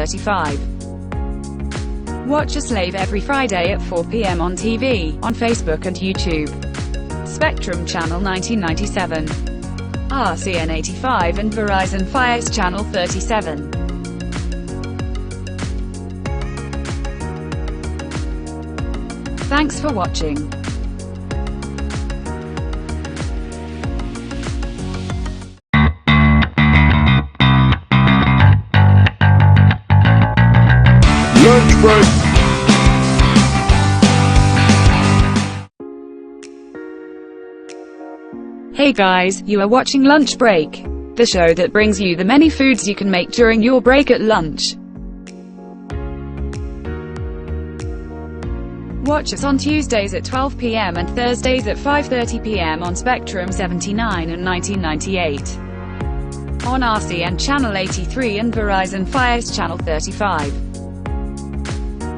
35. Watch us live every Friday at 4 p.m. on TV, on Facebook and YouTube. Spectrum Channel 1997, RCN 85 and Verizon Fios Channel 37. Thanks for watching. Lunchbreak. Hey guys, you are watching Lunchbreak, the show that brings you the many foods you can make during your break at lunch. Watch us on Tuesdays at 12 p.m. and Thursdays at 5:30 p.m. on Spectrum 79 and 1998. On RCN Channel 83 and Verizon Fios Channel 35.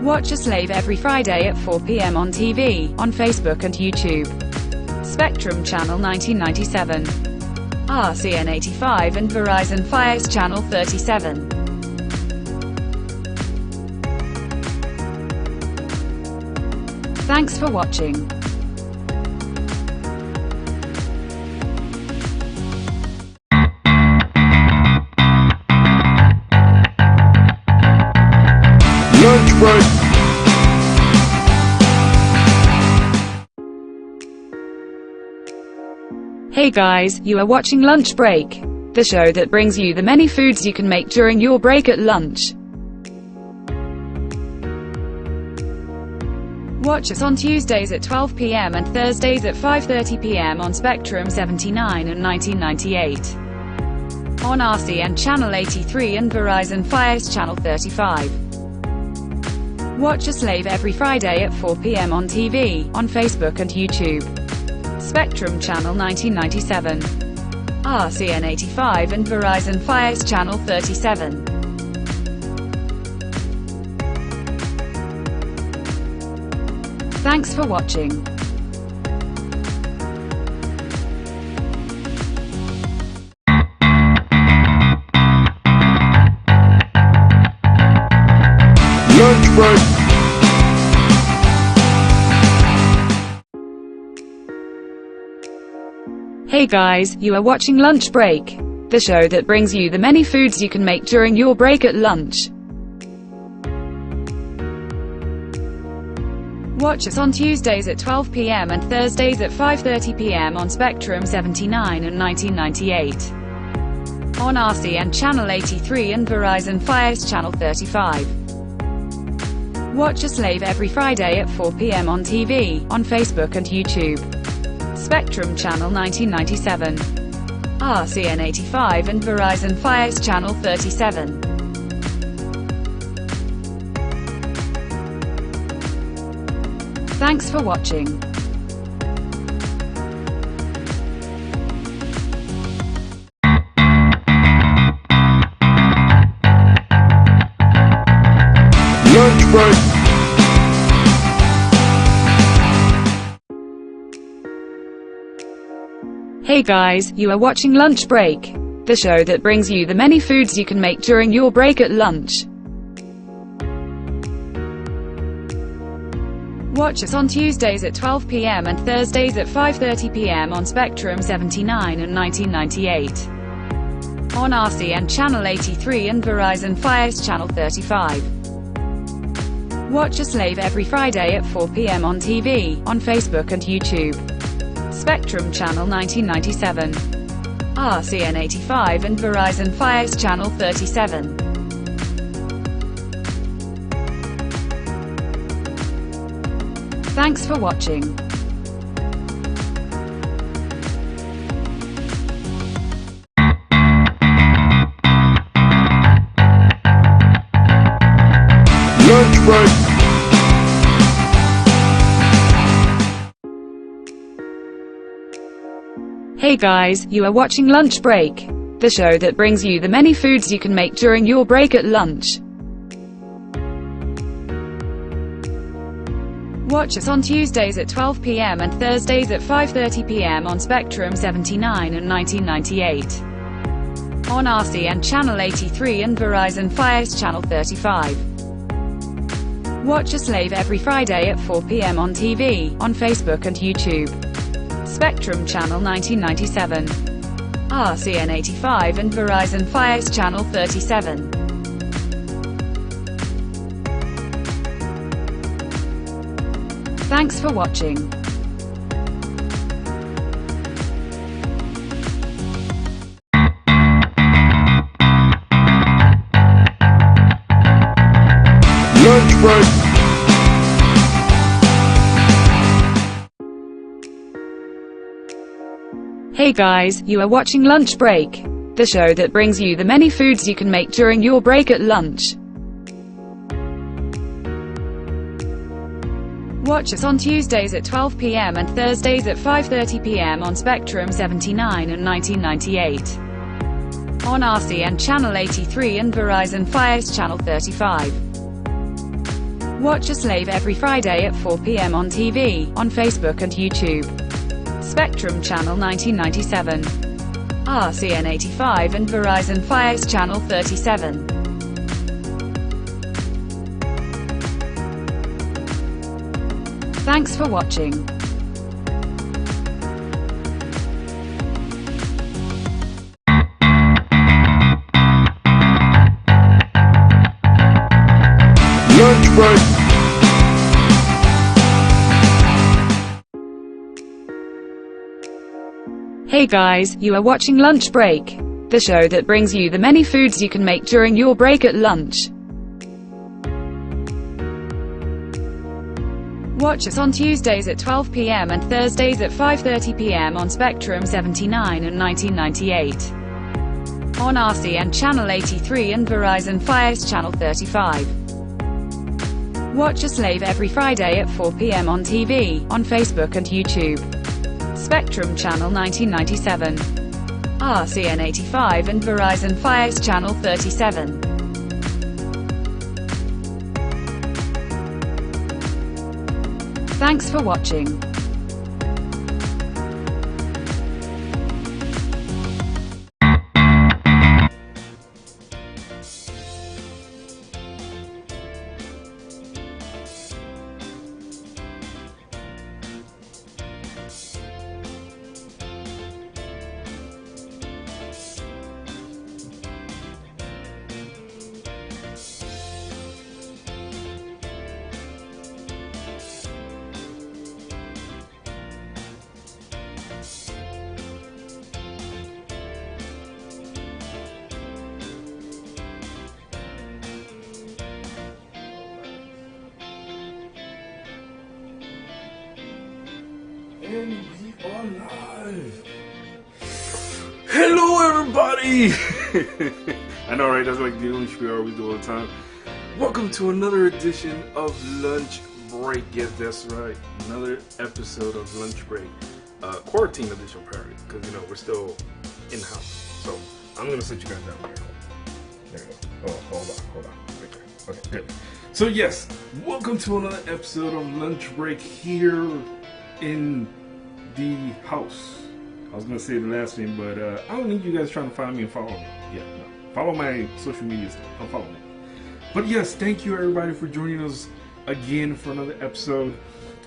Watch us live every Friday at 4 p.m. on TV, on Facebook and YouTube. Spectrum Channel 1997, RCN 85 and Verizon Fios Channel 37. Thanks for watching. Lunchbreak. Hey guys, you are watching Lunchbreak, the show that brings you the many foods you can make during your break at lunch. Watch us on Tuesdays at 12 p.m. and Thursdays at 5:30 p.m. on Spectrum 79 and 1998. On RCN Channel 83 and Verizon Fios Channel 35. Watch us live every Friday at 4 p.m. on TV, on Facebook and YouTube. Spectrum Channel 1997, RCN 85 and Verizon Fios Channel 37. Thanks for watching. Lunchbreak. Hey guys, you are watching Lunchbreak, the show that brings you the many foods you can make during your break at lunch. Watch us on Tuesdays at 12 p.m. and Thursdays at 5:30 p.m. on Spectrum 79 and 1998. On RCN Channel 83 and Verizon Fios Channel 35. Watch us live every Friday at 4 p.m. on TV, on Facebook and YouTube. Spectrum Channel 1997, RCN 85 and Verizon Fios Channel 37. Thanks for watching. Lunchbreak. Hey guys, you are watching Lunchbreak, the show that brings you the many foods you can make during your break at lunch. Watch us on Tuesdays at 12 p.m. and Thursdays at 5:30 p.m. on Spectrum 79 and 1998. On RCN Channel 83 and Verizon Fios Channel 35. Watch us live every Friday at 4 p.m. on TV, on Facebook and YouTube. Spectrum Channel 1997, RCN 85 and Verizon Fios Channel 37. Thanks for watching. Lunchbreak. Hey guys, you are watching Lunchbreak, the show that brings you the many foods you can make during your break at lunch. Watch us on Tuesdays at 12 p.m. and Thursdays at 5:30 p.m. on Spectrum 79 and 1998. on RCN Channel 83 and Verizon Fios Channel 35. Watch us live every Friday at 4 p.m. on TV, on Facebook and YouTube. Spectrum Channel 1997, RCN 85 and Verizon Fios Channel 37. Thanks for watching. Lunchbreak. Hey guys, you are watching Lunchbreak, the show that brings you the many foods you can make during your break at lunch. Watch us on Tuesdays at 12 p.m. and Thursdays at 5:30 p.m. on Spectrum 79 and 1998. On RCN Channel 83 and Verizon Fios Channel 35. Watch us live every Friday at 4 p.m. on TV, on Facebook and YouTube. Spectrum Channel 1997, RCN 85 and Verizon Fios Channel 37. Thanks for watching. Lunchbreak. Hey guys, you are watching Lunchbreak, the show that brings you the many foods you can make during your break at lunch. Watch us on Tuesdays at 12 p.m. and Thursdays at 5:30 p.m. on Spectrum 79 and 1998. On RCN Channel 83 and Verizon Fios Channel 35. Watch us live every Friday at 4 p.m. on TV, on Facebook and YouTube. Spectrum Channel 1997, RCN 85 and Verizon Fios Channel 37. Thanks for watching. And we are live. Hello, everybody. I know, right? That's like the only spiel we do all the time. Welcome to another edition of Lunch Break. Yes, that's right. Another episode of Lunch Break. Quarantine edition, apparently, because you know we're still in house. So I'm gonna sit you guys down here. There you go. Oh, hold on. Right there. Okay, good. So yes, welcome to another episode of Lunch Break here in the house. I was gonna say the last name, but I don't need you guys trying to find me and follow me. Yeah, no. Follow my social media stuff. Don't follow me. But yes, thank you everybody for joining us again for another episode.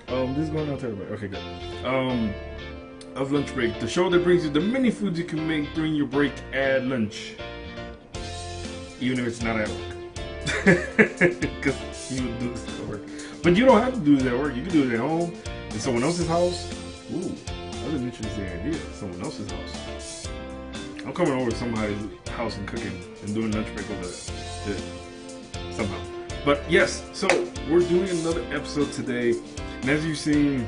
This is going out to everybody. Okay, good. Of Lunch Break, the show that brings you the many foods you can make during your break at lunch, even if it's not at work. Because you would do this at work, but you don't have to do this at work. You can do it at home, in someone else's house. Ooh, that's an interesting idea. Someone else's house. I'm coming over to somebody's house and cooking and doing lunch break over there. Somehow. But yes, so we're doing another episode today. And as you've seen,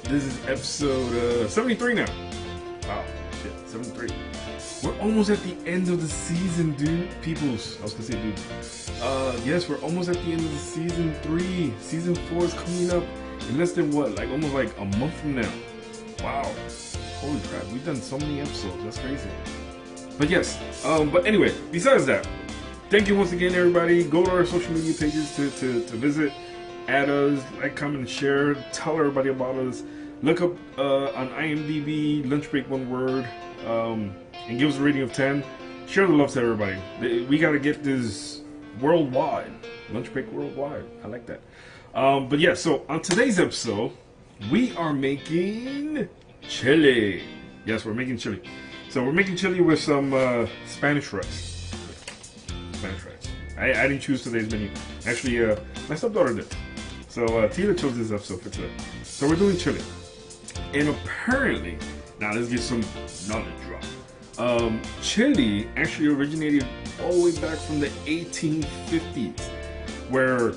this is episode 73 now. Wow, shit, 73. We're almost at the end of the season, dude. Peoples, I was gonna say dude. Yes, we're almost at the end of the season 3. Season 4 is coming up in less than what, like almost like a month from now. Wow, holy crap, we've done so many episodes, that's crazy. But yes, but anyway, besides that, thank you once again everybody. Go to our social media pages to visit, add us, like, comment, and share, tell everybody about us. Look up on IMDb, Lunch Break, one word, and give us a rating of 10. share the love to everybody. We gotta get this worldwide. Lunch break worldwide. I like that. But yeah, so on today's episode, we are making chili. Yes, we're making chili. So we're making chili with some Spanish rice. Spanish rice. I didn't choose today's menu. Actually, my stepdaughter did. So Tina chose this episode for today. So we're doing chili. And apparently, now let's get some knowledge drop. Chili actually originated all the way back from the 1850s, where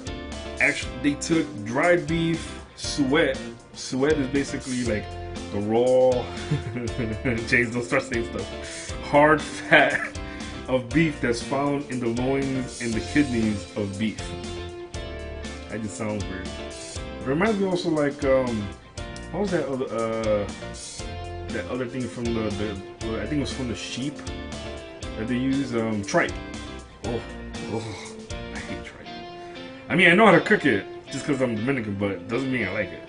actually they took dried beef, suet. Suet is basically like the raw, James, don't start saying stuff, hard fat of beef that's found in the loins and the kidneys of beef. That just sounds weird. It reminds me also like, what was that other thing from the I think it was from the sheep that they use, tripe. Oh, I hate tripe. I mean, I know how to cook it just because I'm Dominican, but it doesn't mean I like it.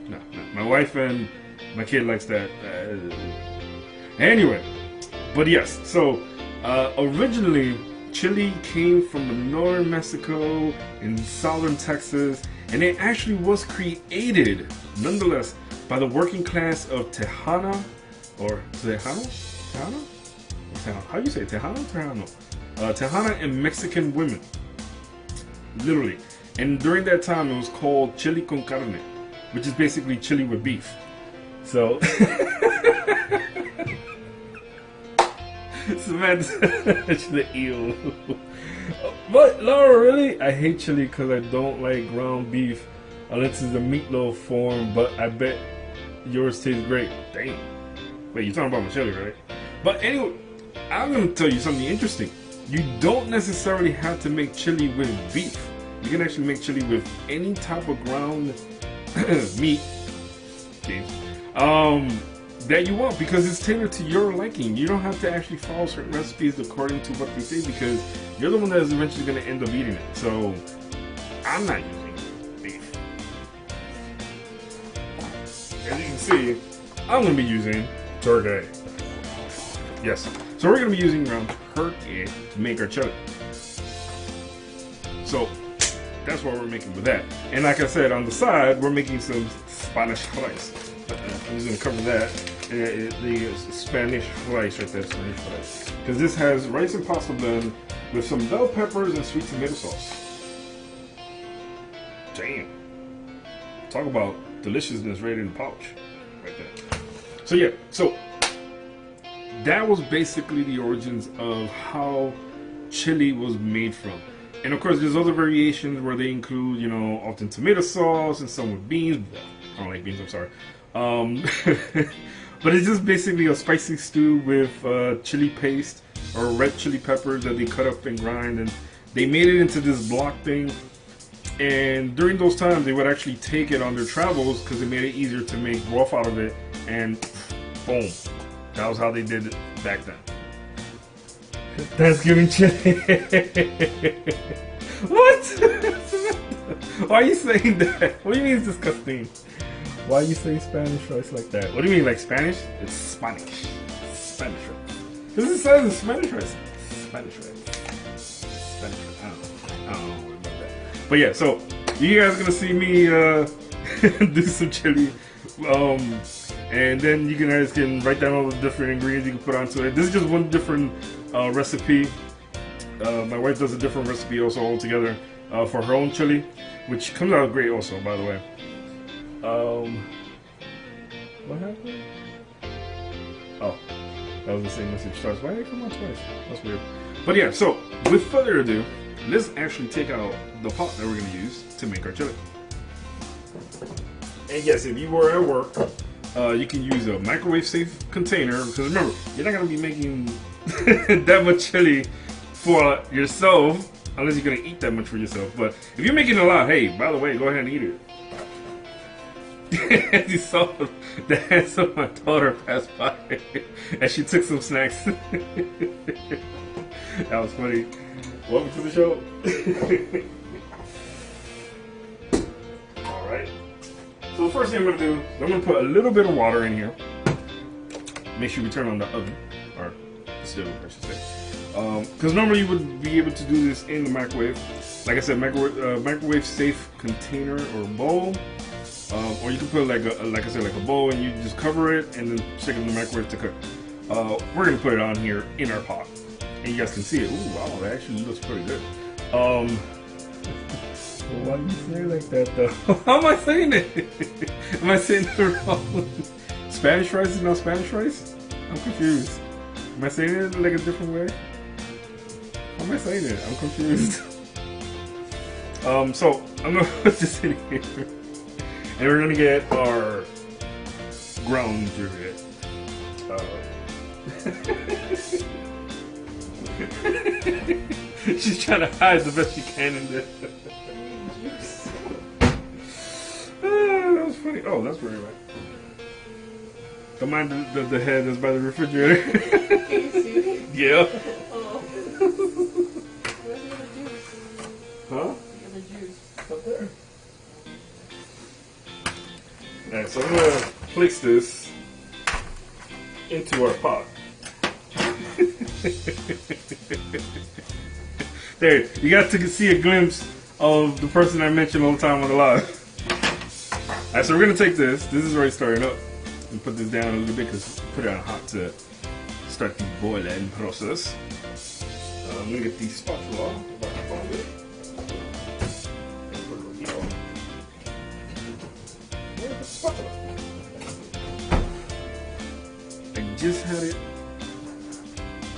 No. My wife and my kid likes that. Anyway, but yes, so originally chili came from the northern Mexico and southern Texas, and it actually was created, nonetheless, by the working class of Tejano, or Tejano? How do you say it? Tejano? Tejana and Mexican women. Literally. And during that time, it was called chili con carne, which is basically chili with beef. So, Samantha, the eel. But Laura, really, I hate chili because I don't like ground beef unless it's a meatloaf form. But I bet yours tastes great. Damn. Wait, you're talking about my chili, right? But anyway, I'm gonna tell you something interesting. You don't necessarily have to make chili with beef. You can actually make chili with any type of ground meat, that you want, because it's tailored to your liking. You don't have to actually follow certain recipes according to what they say, because you're the one that is eventually going to end up eating it. So I'm not using beef. As you can see, I'm going to be using turkey. Yes. So we're going to be using ground turkey to make our chili. So that's what we're making with that. And like I said, on the side, we're making some Spanish rice. I'm just going to cover that. The Spanish rice right there, Spanish rice. Because this has rice and pasta blend with some bell peppers and sweet tomato sauce. Damn. Talk about deliciousness right in the pouch. Right there. So yeah, so that was basically the origins of how chili was made from. And of course, there's other variations where they include, you know, often tomato sauce and some with beans. I don't like beans, I'm sorry. But it's just basically a spicy stew with chili paste or red chili peppers that they cut up and grind. And they made it into this block thing. And during those times, they would actually take it on their travels because it made it easier to make broth out of it. And boom. That was how they did it back then. Thanksgiving chili. What? Why are you saying that? What do you mean it's disgusting? Why are you saying Spanish rice like that? What do you mean, like Spanish? It's Spanish. Spanish rice. Because it says it's Spanish rice. Spanish rice. Spanish rice. I don't know about that. But yeah, so you guys are going to see me do some chili. And then you guys can write down all the different ingredients you can put onto it. This is just one different recipe. My wife does a different recipe also altogether for her own chili, which comes out great also, by the way. What happened? Oh, that was the same message twice. Why did it come out twice? That's weird. But yeah, so with further ado, let's actually take out the pot that we're going to use to make our chili. And yes, if you were at work, you can use a microwave safe container, because remember, you're not going to be making that much chili for yourself unless you're going to eat that much for yourself. But if you're making a lot, hey, by the way, go ahead and eat it. As you saw, the hands of my daughter passed by and she took some snacks. That was funny. Welcome to the show. Alright. So the first thing I'm going to do, I'm going to put a little bit of water in here. Make sure we turn on the oven. Or stove, I should say. Because normally you would be able to do this in the microwave. Like I said, microwave safe container or bowl. Or you can put like a bowl, and you just cover it and then stick it in the microwave to cook. We're gonna put it on here in our pot, and you guys can see it. Ooh, wow, that actually looks pretty good. Well, why do you say it like that though? How am I saying it? Am I saying it wrong? Spanish rice is not Spanish rice? I'm confused. Am I saying it like a different way? How am I saying it? I'm confused. So I'm gonna put this in here. And we're gonna get our ground yogurt. She's trying to hide the best she can in there. That was funny. Oh, that's very right. Don't mind the head that's by the refrigerator. Can you see it? Yeah. Oh. Where's the other juice? Huh? The other juice. Up there. Alright, so I'm gonna place this into our pot. There, you got to see a glimpse of the person I mentioned all the time on the live. Alright, so we're gonna take this. This is already starting up. And put this down a little bit because put it on hot to start the boiling process. I'm gonna get the spatula. If I can find it. Where's the spatula? I just had it.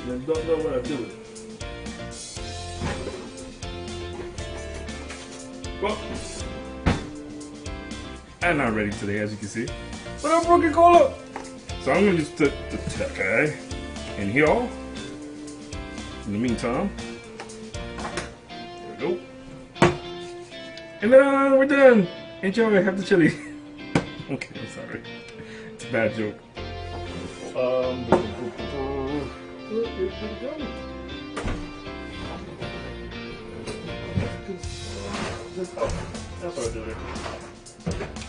I don't know what I do with it. Well, I'm not ready today, as you can see. But I'm broken cola. So I'm gonna just put the guy in here. In the meantime, there we go. And then we're done. Enjoy. Have the chili. Okay, I'm sorry. It's a bad joke. Where did it go? That's what I do there.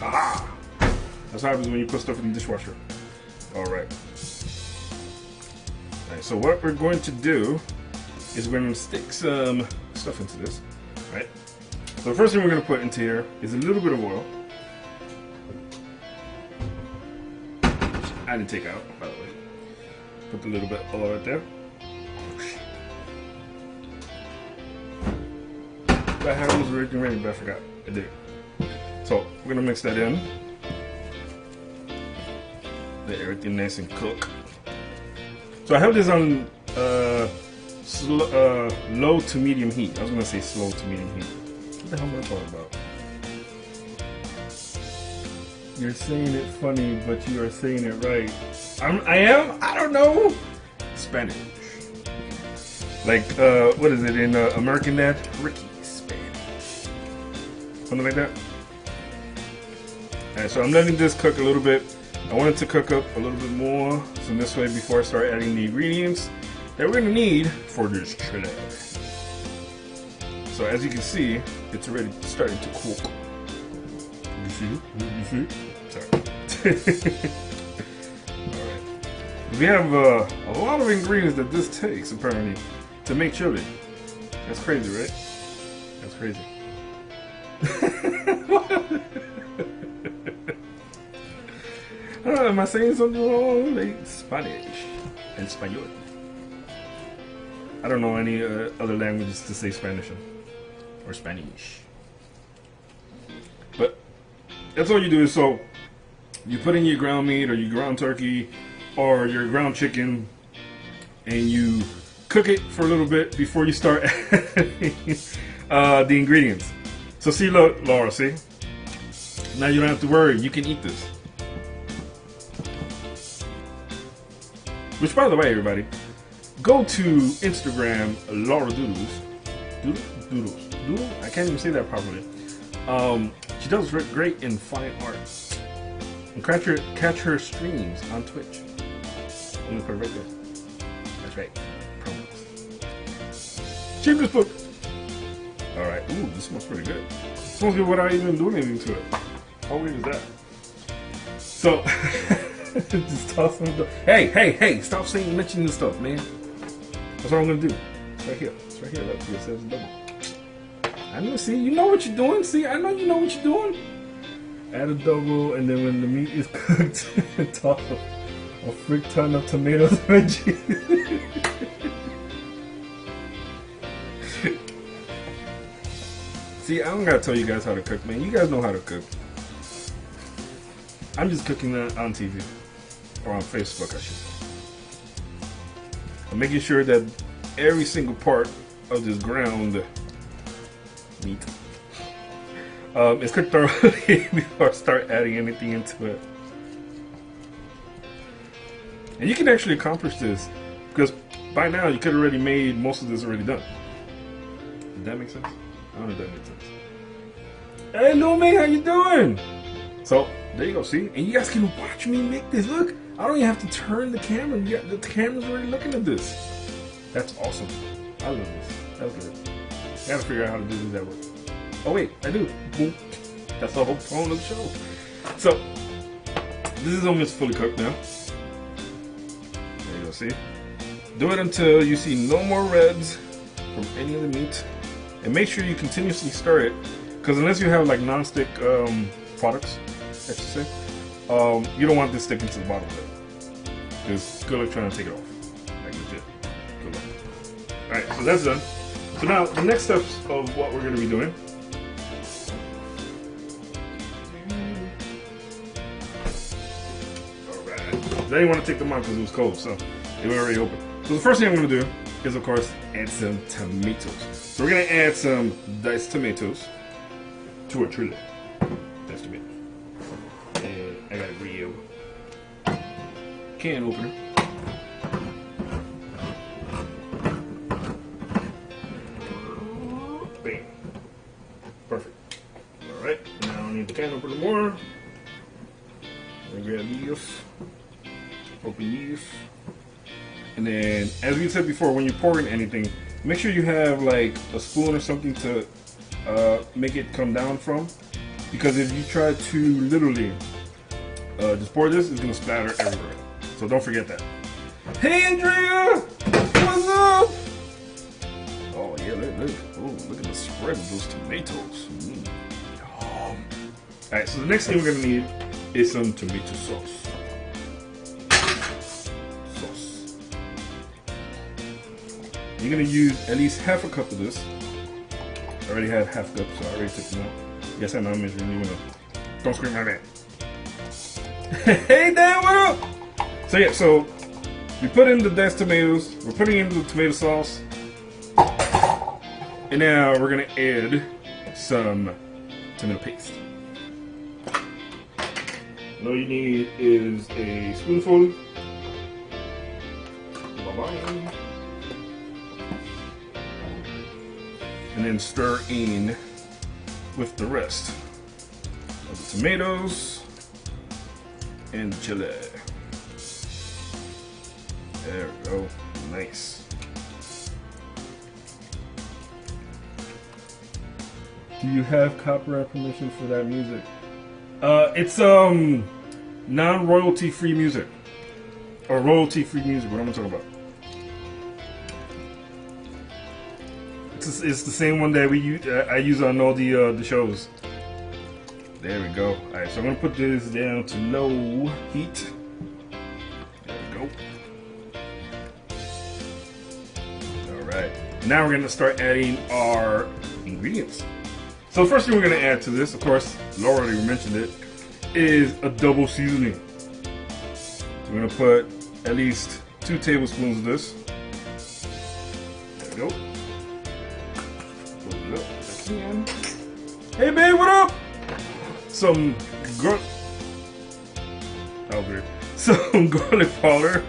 Aha! That's what happens when you put stuff in the dishwasher. Alright. Alright, so what we're going to do is we're going to stick some stuff into this. Right? So the first thing we're going to put into here is a little bit of oil. Which I didn't take out, by the way. Put a little bit of oil right there. I had those already ready, but I forgot. I did. So we're gonna mix that in. Let everything nice and cook. So I have this on low to medium heat. I was gonna say slow to medium heat. What the hell am I talking about? You're saying it funny, but you are saying it right. I am? I don't know. Spanish. Like, what is it in American Dad? Ricky. Something like that. Alright, so I'm letting this cook a little bit. I want it to cook up a little bit more, so this way before I start adding the ingredients that we're gonna need for this chili. So as you can see, it's already starting to cook. You see? You see? Sorry. Alright. We have a lot of ingredients that this takes apparently to make chili. That's crazy, right? That's crazy. Am I saying something wrong? Like Spanish and Espanol. I don't know any other languages to say Spanish in, or Spanish. But that's all you do is so you put in your ground meat or your ground turkey or your ground chicken, and you cook it for a little bit before you start adding the ingredients. So see, look, Laura, see? Now you don't have to worry. You can eat this. Which, by the way, everybody, go to Instagram, Laura Doodles. Doodles? I can't even say that properly. She does great in fine art. And catch her streams on Twitch. I'm gonna put it right there. That's right. Promos. Cheapest book. Alright. Ooh, this smells pretty good. It smells good without even doing anything to it. How weird is that? So, just toss some. Hey! Stop mentioning the stuff, man. That's all I'm gonna do. It's right here. It's right here. Look, it says double. I know. See, you know what you're doing. See, I know you know what you're doing. Add a double, and then when the meat is cooked, toss a frick ton of tomatoes and veggies. See, I don't gotta tell you guys how to cook, man. You guys know how to cook. I'm just cooking that on TV or on Facebook, I should say. I'm making sure that every single part of this ground meat is cooked thoroughly before I start adding anything into it. And you can actually accomplish this because by now you could have already made most of this already done. Did that make sense? I don't know if that makes sense. Hey, little man, how you doing? So there you go. See, and you guys can watch me make this. Look, I don't even have to turn the camera. The camera's already looking at this. That's awesome. I love this. That's good. I gotta figure out how to do this that way. Oh wait, I do. Boom. That's the whole point of the show. So this is almost fully cooked now. There you go. See. Do it until you see no more reds from any of the meat, and make sure you continuously stir it. Because unless you have like non-stick products, I should say, you don't want this sticking to the bottom of it. Because good luck trying to take it off. Like legit. Good luck. Alright, so that's done. So now the next steps of what we're going to be doing. Alright. I didn't want to take them out because it was cold, so they were already open. So the first thing I'm going to do is, of course, add some tomatoes. So we're going to add some diced tomatoes to our chile. Diced tomato. And I got a real can opener. Bam. Perfect. Alright, now I need the can opener more. I'm gonna grab these. Open these. And then, as we said before, when you're pouring anything, make sure you have like a spoon or something to make it come down from. Because if you try to literally just pour this, it's gonna splatter everywhere. So don't forget that. Hey Andrea! What's up? Oh yeah, look at the spread of those tomatoes. Alright, so the next thing we're gonna need is some tomato sauce. You're gonna use at least half a cup of this. I already had half a cup, so I already took them out. Yes, I know I'm measuring you. Don't scream like that. Hey Dan, what up? So yeah, so we put in the diced tomatoes. We're putting in the tomato sauce, and now we're gonna add some tomato paste. All you need is a spoonful. Bye-bye. And then stir in with the rest of the tomatoes and the chili. There we go. Nice. Do you have copyright permission for that music? It's non-royalty free music. Or royalty free music, what am I talking about? It's the same one that we use. I use on all the shows. There we go. All right, so I'm gonna put this down to low heat. There we go. All right. Now we're gonna start adding our ingredients. So the first thing we're gonna add to this, of course, Laura already mentioned it, is a double seasoning. So we're gonna put at least 2 tablespoons of this. There we go. Hey babe, what up? Some garlic. Oh, weird. Some garlic powder.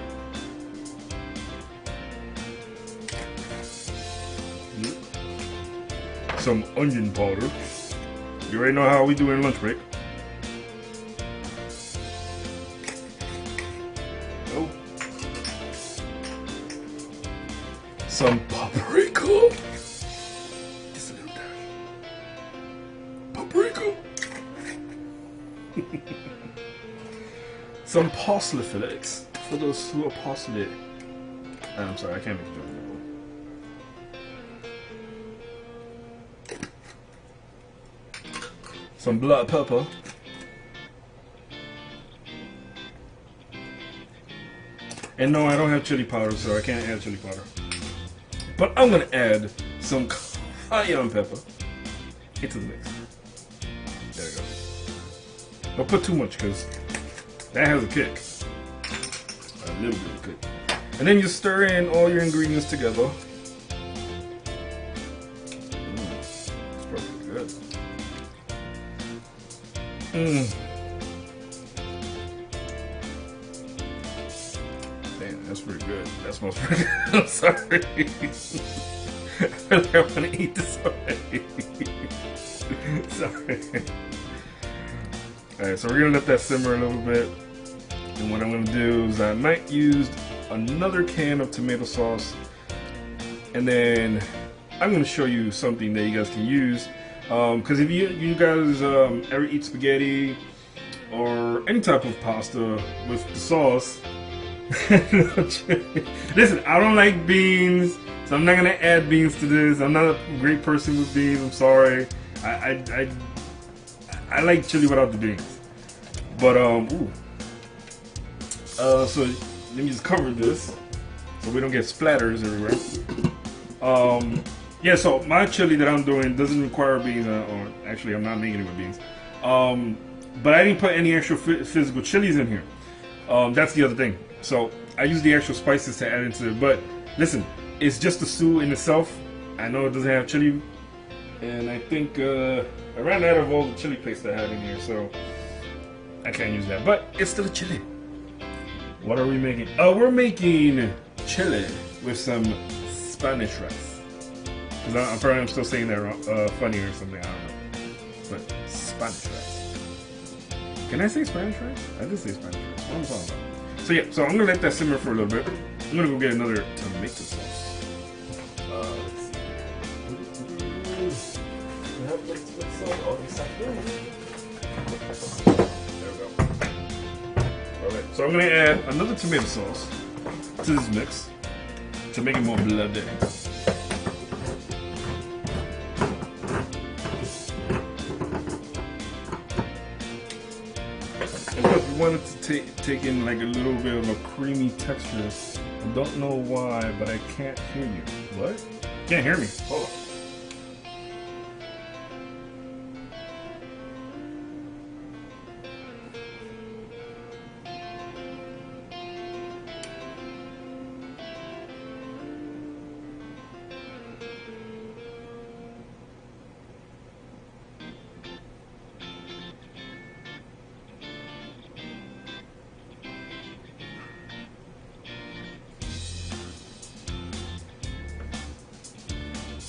Some onion powder. You already know how we do in lunch break. Oh. Some paprika. Some parsley flakes for those who are parsley. I'm sorry, I can't make a joke anymore. some black pepper. And no, I don't have chili powder, so I can't add chili powder. But I'm gonna add some cayenne pepper into the mix. There we go. Don't put too much because that has a kick. A little bit of kick. And then you stir in all your ingredients together. It's perfect good. Damn, that's pretty good. That smells pretty good. I'm sorry. I feel like I want to eat this already. Sorry. Alright, so we're going to let that simmer a little bit. And what I'm going to do is I might use another can of tomato sauce. And then I'm going to show you something that you guys can use. Because if you guys ever eat spaghetti or any type of pasta with the sauce, listen, I don't like beans, so I'm not gonna add beans to this. I'm not a great person with beans. I'm sorry. I like chili without the beans. But so let me just cover this so we don't get splatters everywhere. Yeah, so my chili that I'm doing doesn't require beans, or actually I'm not making it with beans. But I didn't put any actual physical chilies in here. That's the other thing. So I use the actual spices to add into it. But listen, it's just the stew in itself. I know it doesn't have chili, and I think I ran out of all the chili paste I had in here, so I can't use that. But it's still a chili. What are we making? We're making chili with some Spanish rice. I'm probably still saying that wrong, funny or something. I don't know. But Spanish rice. Can I say Spanish rice? I did say Spanish rice. What am I talking about? So yeah, so I'm gonna let that simmer for a little bit. I'm gonna go get another tomato sauce. Let's see. There we go. Alright, so I'm gonna add another tomato sauce to this mix to make it more bloody. Wanted to take in like a little bit of a creamy texture. I don't know why, but I can't hear you. What? Can't hear me. Hold on.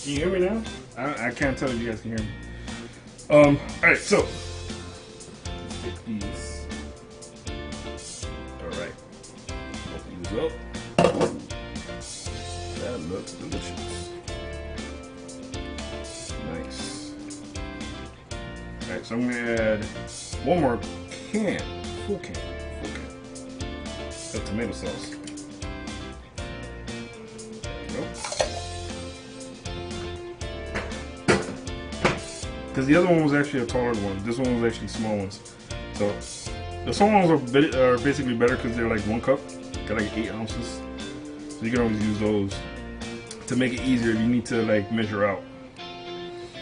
Can you hear me now? I can't tell if you guys can hear me. Alright, so let's get these. Alright. Open these up. That looks delicious. Nice. Alright, so I'm gonna add one more can. Full can of tomato sauce. Nope. Because the other one was actually a taller one. This one was actually small ones. So the small ones are basically better because they're like 1 cup. Got like 8 ounces. So you can always use those to make it easier if you need to like measure out.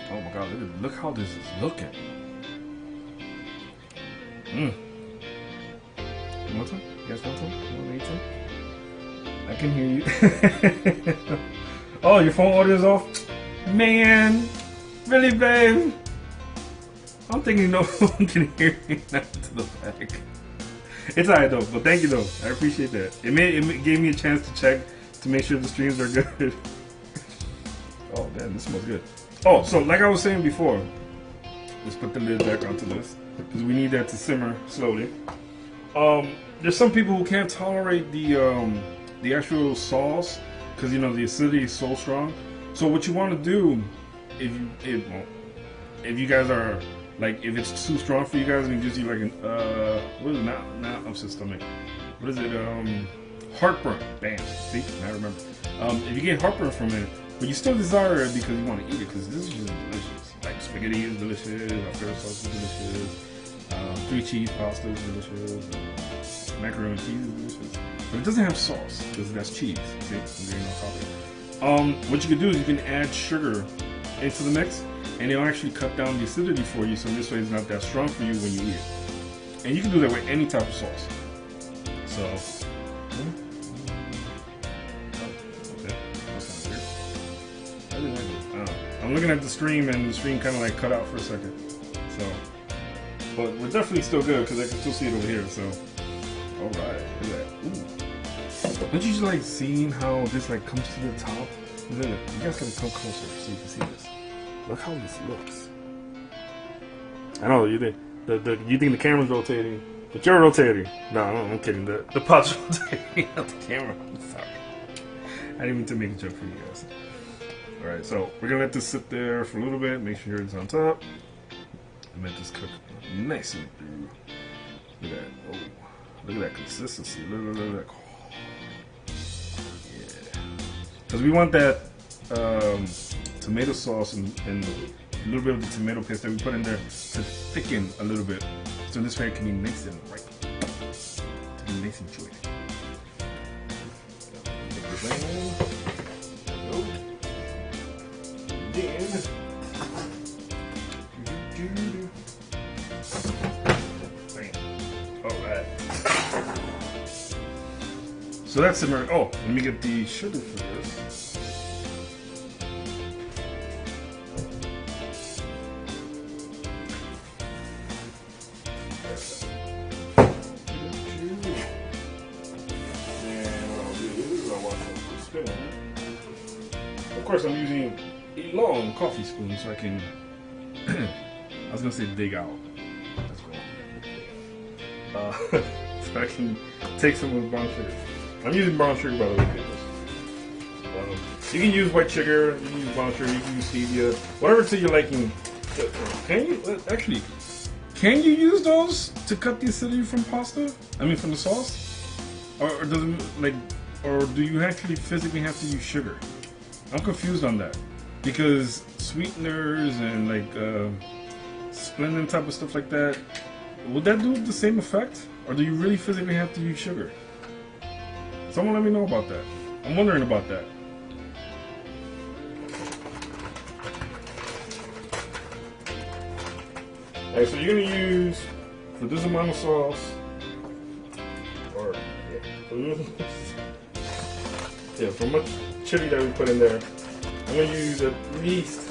Oh my god, look how this is looking. You want some? You guys want some? You want to eat some? I can hear you. Oh, your phone audio is off? Man! Really, babe? I'm thinking no one can hear me now to the back. It's alright though, but thank you though. I appreciate that. It gave me a chance to check to make sure the streams are good. Oh damn, this smells good. Oh, so like I was saying before, let's put the lid back onto this because we need that to simmer slowly. There's some people who can't tolerate the actual sauce because you know the acidity is so strong. So what you want to do, if you guys are like, if it's too strong for you guys, you can just use like an what is it? Not upset stomach. What is it? Heartburn. Bam. See, I remember. If you get heartburn from it, but you still desire it because you want to eat it, because this is just delicious. Like spaghetti is delicious. Alfredo sauce is delicious. 3 cheese pasta is delicious. Macaroni and cheese is delicious. But it doesn't have sauce because that's cheese. See, there's no topping. What you can do is you can add sugar into the mix, and it'll actually cut down the acidity for you, so this way it's not that strong for you when you eat it. And you can do that with any type of sauce. So, okay, that's kind of weird. I didn't like it. I'm looking at the stream, and the stream kind of like cut out for a second. So, but we're definitely still good because I can still see it over here. So, all right, look at that. Ooh. Don't you just like seeing how this like comes to the top? Look, you guys gotta come closer so you can see this. Look how this looks. I know you think you think the camera's rotating, but you're rotating. No, I'm kidding. The pot's rotating, not the camera. I'm sorry. I didn't mean to make a joke for you guys. All right, so we're gonna let this sit there for a little bit. Make sure it's on top. And let this cook nice and through. Look at that. Oh, look at that consistency. Look at that. Because we want that tomato sauce and a little bit of the tomato paste that we put in there to thicken a little bit. So this way it can be nice and ripe. To be nice and chewy. Alright. So that's simmering. Oh, let me get the sugar for this. Of course, I'm using a long coffee spoon so I can, I was going to say dig out. That's cool. So I can take some of the brown sugar. I'm using brown sugar, by the way, people. You can use white sugar, you can use brown sugar, you can use stevia, whatever to your liking. Can you, actually, can you use those to cut the acidity from pasta? I mean, from the sauce? Or does it, like, or do you actually physically have to use sugar? I'm confused on that. Because sweeteners and like Splendid type of stuff like that, would that do the same effect? Or do you really physically have to use sugar? Someone let me know about that. I'm wondering about that. Alright, so you're gonna use, for this amount of sauce, or yeah, for much chili that we put in there, I'm gonna use at least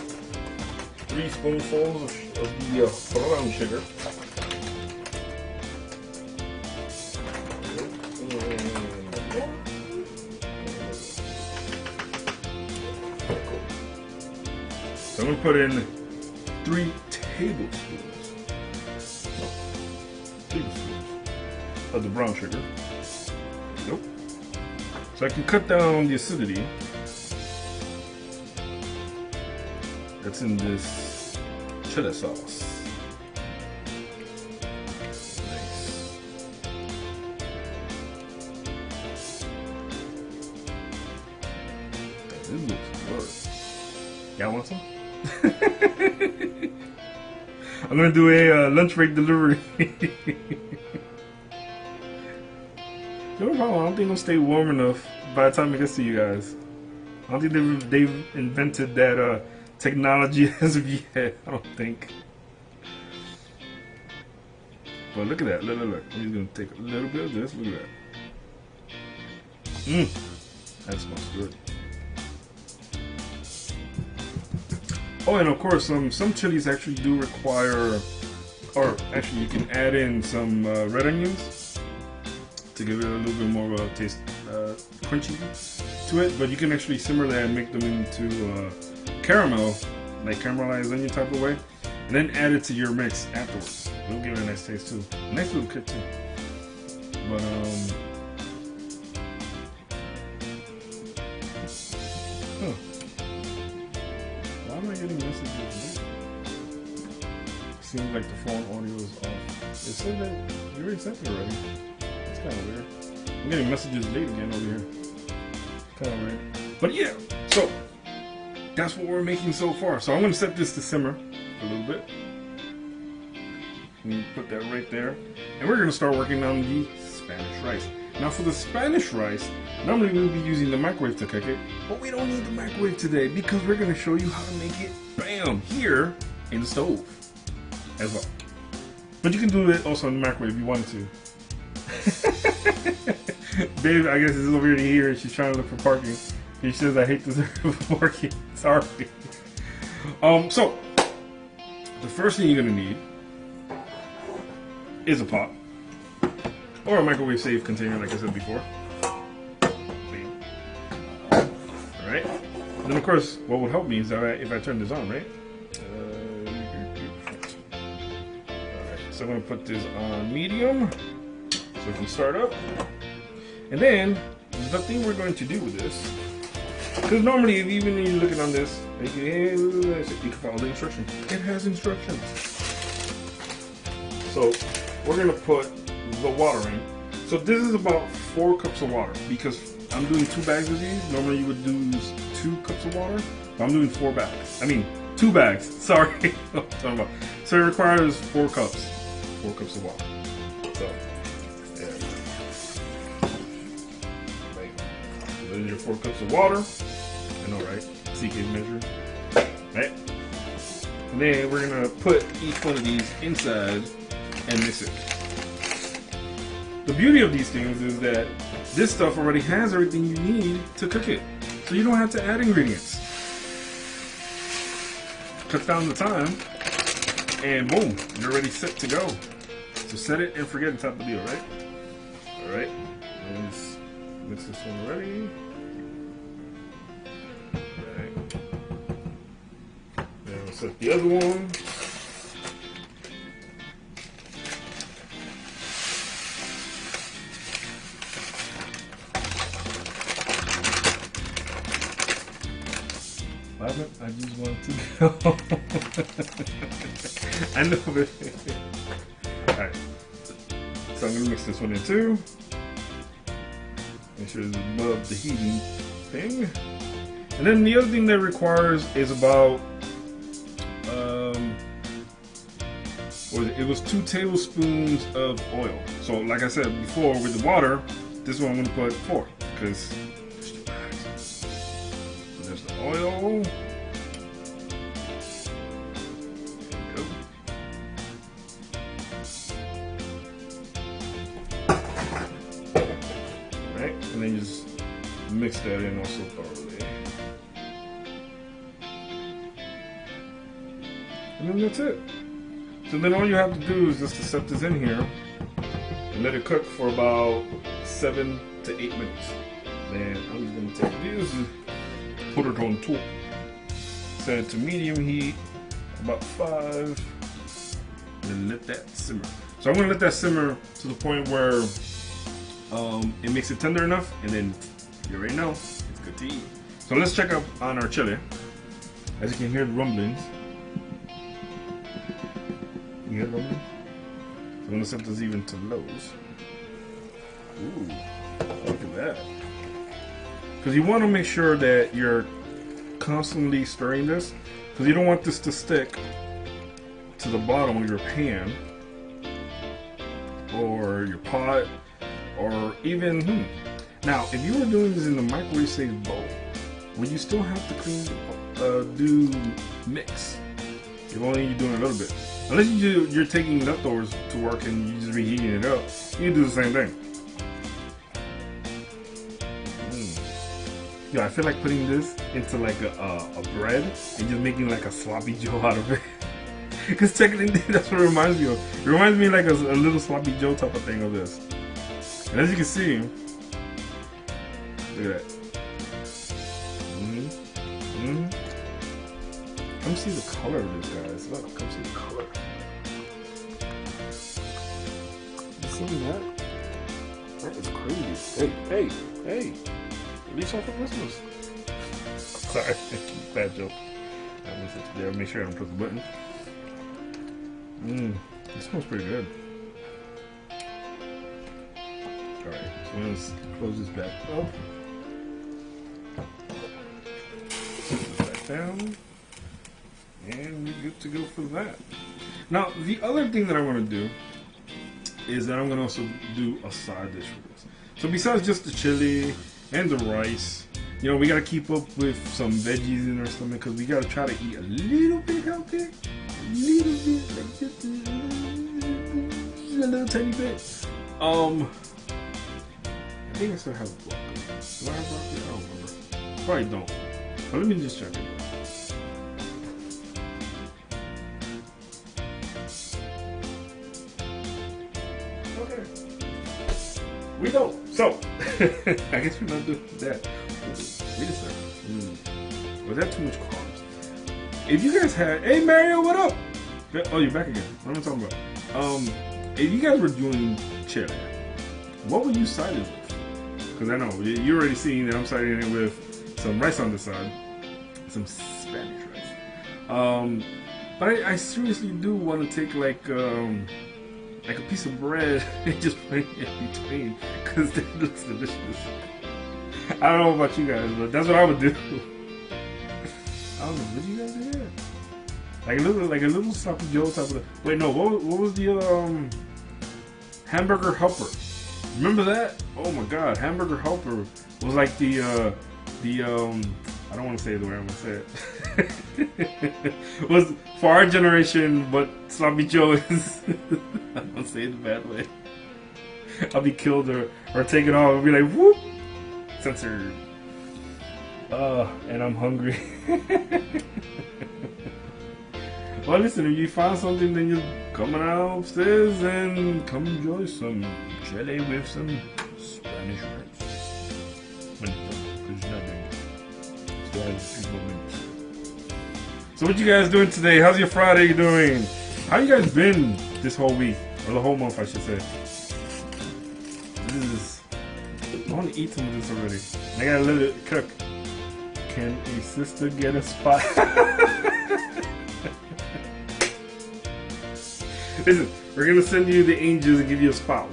3 spoonfuls of the brown sugar. So I'm gonna put in 3 tablespoons of the brown sugar. Nope. So I can cut down the acidity that's in this chili sauce. Nice. This looks good. Y'all want some? I'm gonna do a lunch break delivery. No problem. I don't think it'll stay warm enough by the time it gets to you guys. I don't think they've invented that technology as of yet. I don't think. But look at that. Look. I'm just gonna take a little bit of this. Look at that. That smells good. Oh, and of course, some chilies actually do require, or actually you can add in some red onions to give it a little bit more of a taste, crunchy to it. But you can actually simmer that and make them into caramel, like caramelized onion type of way, and then add it to your mix afterwards. It'll give it a nice taste too. Nice little kick too. But why am I getting messages? Seems like the phone audio is off. It said that you already sent it already. It's kind of weird. I'm getting messages late again over here. Kind of weird. But yeah, so that's what we're making so far. So I'm going to set this to simmer a little bit. We put that right there. And we're going to start working on the Spanish rice. Now for the Spanish rice, normally we'll be using the microwave to cook it, but we don't need the microwave today because we're going to show you how to make it, bam, here in the stove as well. But you can do it also in the microwave if you want to. Babe, I guess is over here. She's trying to look for parking. She says, I hate this for parking. Sorry. So, the first thing you're going to need is a pot. Or a microwave safe container, like I said before. Alright. And then, of course, what would help me is that if I turn this on, right? Alright, so I'm going to put this on medium so it can start up. And then, the thing we're going to do with this, because normally, even when you're looking on this, you can follow the instructions. It has instructions. So, we're going to put the water in. So this is about 4 cups of water because I'm doing 2 bags of these. Normally you would do 2 cups of water, but I'm doing 4 bags. I mean 2 bags. Sorry. So it requires 4 cups. 4 cups of water. So yeah. So there's your 4 cups of water. I know, right? CK measure. Right. And then we're gonna put each one of these inside and mix it. The beauty of these things is that this stuff already has everything you need to cook it. So you don't have to add ingredients. Cuts down the time, and boom, you're already set to go. So set it and forget it's out the deal, right? Alright, let's mix this one already. Alright. Now we'll set the other one. I just want to go. I know, but alright. So I'm gonna mix this one in too. Make sure it's above the heating thing. And then the other thing that requires is about it was 2 tablespoons of oil. So like I said before with the water, this one I'm gonna put 4 because there's the oil. And then just mix that in also thoroughly. And then that's it. So then all you have to do is just to set this in here and let it cook for about 7 to 8 minutes. Then I'm just going to take this and put it on top. Set it to medium heat, about 5, and then let that simmer. So I'm going to let that simmer to the point where it makes it tender enough, and then you already know it's good to eat. So let's check up on our chili. As you can hear the rumblings. You hear the rumblings? So I'm gonna set this even to lows. Ooh, look at that. Because you want to make sure that you're constantly stirring this, because you don't want this to stick to the bottom of your pan or your pot. Or even, now if you were doing this in the microwave safe bowl, would you still have to clean, do mix? If only you're doing a little bit. Unless you're taking leftovers to work and you just reheating it up, you can do the same thing. Yeah, I feel like putting this into like a bread and just making like a sloppy joe out of it. Because technically that's what it reminds me of. It reminds me like a little sloppy joe type of thing of this. And as you can see, look at that. Come see the color of this, guys. Look, come see the color. You see that? That is crazy. Hey. Release off the listeners. Sorry, bad joke. I'm gonna sit there. Make sure I don't press the button. It smells pretty good. Alright, so let's close this back up. Put this back down. And we're good to go for that. Now, the other thing that I want to do is that I'm going to also do a side dish for this. So besides just the chili and the rice, you know, we got to keep up with some veggies in our stomach because we got to try to eat a little bit healthy. A little bit, like just a little tiny bit. I think I still have broccoli. Do I have broccoli? I don't remember. Probably don't. But let me just check it. Okay. We don't. So, I guess we're not doing that. Wait a second. Was that too much carbs? If you guys had, hey Mario, what up? Oh, you're back again. What am I talking about? If you guys were doing chili, what would you side it with? Because I know you're already seeing that I'm siding it with some rice on the side, some Spanish rice. But I seriously do want to take like a piece of bread and just put it in between because that looks delicious. I don't know about you guys, but that's what I would do. I don't know. What do you guys do here? Like a little sloppy Joe type of. Wait, no. What was the hamburger helper? Remember that? Oh my God, hamburger helper was like the I don't want to say it the way I'm gonna say it. Was for our generation, but sloppy Joe is. I don't say it the bad way. I'll be killed or taken off and be like whoop, censored. And I'm hungry. Well, listen, if you find something, then you come on upstairs and come enjoy some chili with some Spanish rice. So what you guys doing today? How's your Friday doing? How you guys been this whole week? Or the whole month, I should say. I want to eat some of this already. I gotta let it cook. Can a sister get a spot? Listen, we're gonna send you the angels and give you a spot.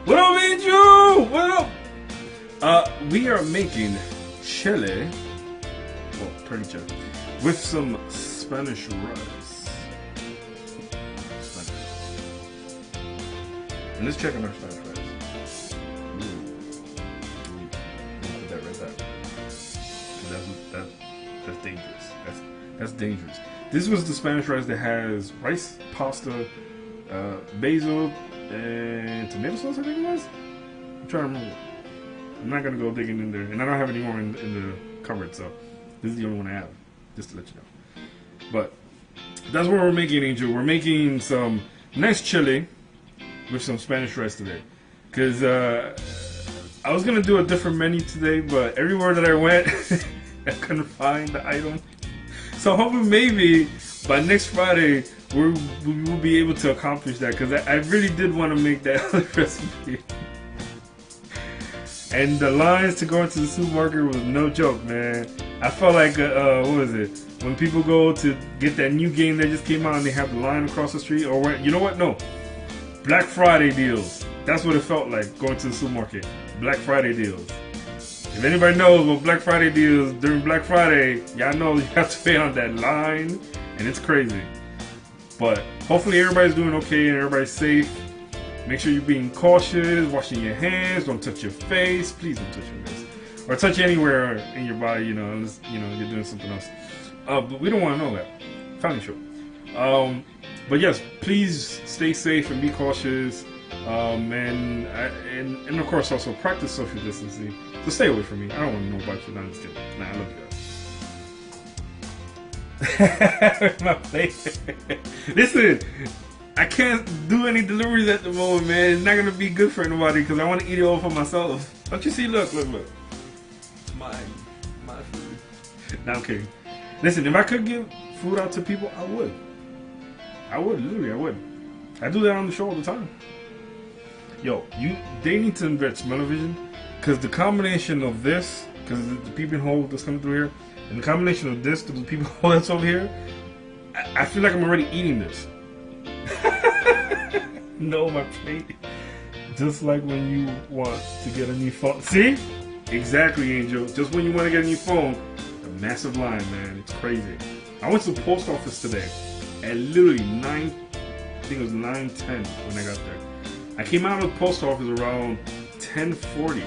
What up, Angel? What up? We are making chili, well, turkey chili, with some Spanish rice. And let's check on our Spanish rice. Put that right there. That's dangerous. That's dangerous. This was the Spanish rice that has rice, pasta, basil, and tomato sauce, I think it was. I'm trying to remember. I'm not going to go digging in there. And I don't have any more in the cupboard, so this is the only one I have, just to let you know. But that's what we're making, Angel. We're making some nice chili with some Spanish rice today. Because I was going to do a different menu today, but everywhere that I went, I couldn't find the item. So hoping maybe by next Friday we will be able to accomplish that, because I really did want to make that other recipe. And the lines to go into the supermarket was no joke, man. I felt like what was it? When people go to get that new game that just came out and they have the line across the street, or you know what? No, Black Friday deals. That's what it felt like going to the supermarket. Black Friday deals. If anybody knows what Black Friday deals during Black Friday, y'all know you have to pay on that line, and it's crazy. But hopefully everybody's doing okay and everybody's safe. Make sure you're being cautious, washing your hands, don't touch your face. Please don't touch your face. Or touch anywhere in your body, unless, you're doing something else. But we don't want to know that. Family show. But yes, please stay safe and be cautious. And of course also practice social distancing. So stay away from me. I don't want to know about you. No, I'm just kidding. Nah, I love you guys. My plate. Listen, I can't do any deliveries at the moment, man. It's not gonna be good for anybody because I want to eat it all for myself. Don't you see? Look. My food. Nah, I'm kidding. Listen, if I could give food out to people, I would. Literally, I would. I do that on the show all the time. Yo, they need to invent smell-o-vision, because the combination of this, because the peeping hole that's coming through here, and the combination of this to the peeping hole that's over here, I feel like I'm already eating this. No, my plate. Just like when you want to get a new phone. See? Exactly, Angel. Just when you want to get a new phone, a massive line, man. It's crazy. I went to the post office today at literally 9, I think it was 9:10 when I got there. I came out of the post office around 10:40.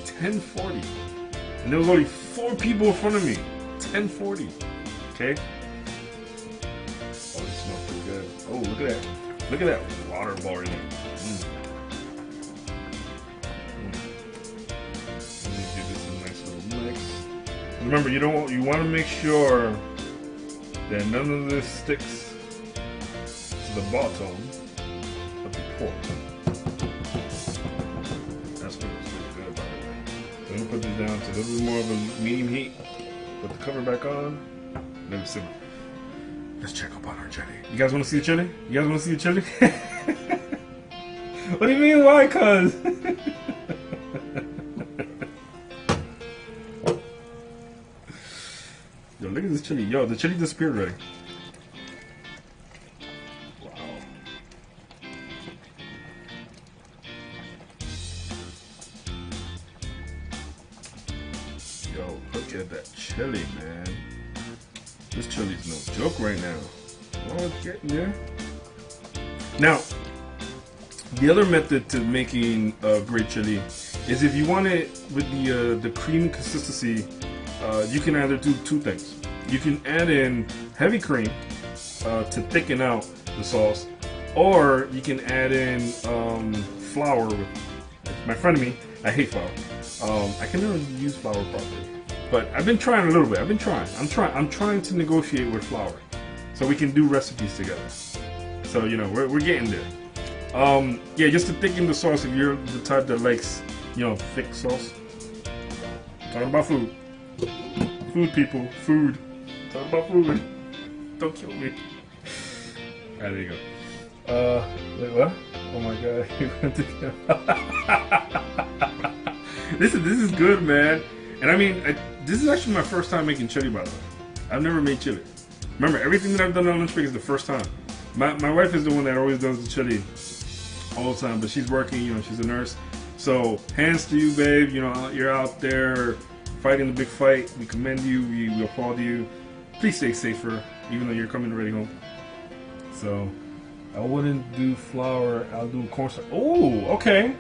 10:40. And there was only 4 people in front of me. 10:40. Okay? Oh, this smells pretty good. Oh, look at that. Look at that water ball in it. Let me give this a nice little mix. Remember, you want to make sure that none of this sticks to the bottom of the pot. That's pretty good, by the way. So I'm gonna put this down to a little bit more of a medium heat. Put the cover back on. Let me simmer. Let's check up on our chili. You guys want to see the chili? You guys want to see the chili? What do you mean, why, cuz? Yo, look at this chili. Yo, the chili disappeared already. Wow. Yo, look at that chili, man. This chili's no joke right now. Oh, it's getting there. Now, the other method to making great chili is if you want it with the creamy consistency, you can either do 2 things. You can add in heavy cream to thicken out the sauce, or you can add in flour. My friend of me, I hate flour. I can never use flour properly. But I've been trying a little bit. I'm trying to negotiate with flour, so we can do recipes together. So you know, we're getting there. Yeah, just to thicken the sauce. If you're the type that likes, you know, thick sauce. Talking about food, people, food. Talking about food. Don't kill me. Alright, there you go. Wait, what? Oh my god. This is good, man. And I mean, this is actually my first time making chili, by the way. I've never made chili. Remember, everything that I've done on Lunchbreak is the first time. My wife is the one that always does the chili all the time, but she's working, you know, she's a nurse. So, hands to you, babe. You know, you're out there fighting the big fight. We commend you. We applaud you. Please stay safer, even though you're coming already home. So, I wouldn't do flour. I'll do cornstarch. Oh, okay.